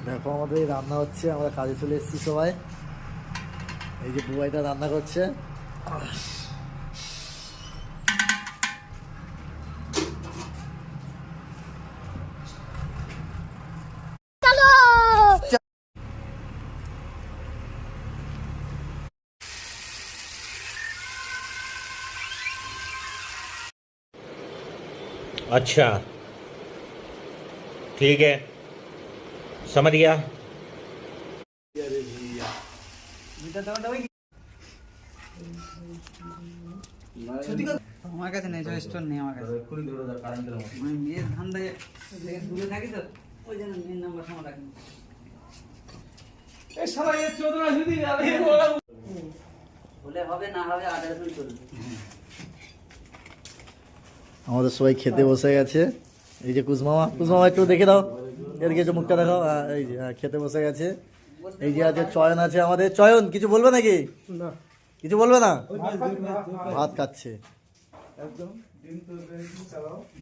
দেখো আমাদের রান্না হচ্ছে, আমরা কাজে চলে এসেছি সবাই। এই যে বুবাইটা রান্না করছে। अच्छा, ठीक है, समझ गया। আমার কাছে নেই, স্টোর নেই আমার কাছে। আমি মেয়ের ধান্দায় দূরে থাকি তো, ওই জন্য মেয়ের নাম্বার সময় রাখি। বলে হবে না হবে 18 মিনিট চলবে। আমাদের সবাই খেতে বসে গেছে। এই যে কুসমামা, কুসমামা একটু দেখে দাও, এদিকে একটু মুখটা দেখাও। এই যে খেতে বসে গেছে। এই যে আছে চয়ন, আছে আমাদের চয়ন। কিছু বলবে নাকি? না, কিছু বলবে না? ভাত খাচ্ছে।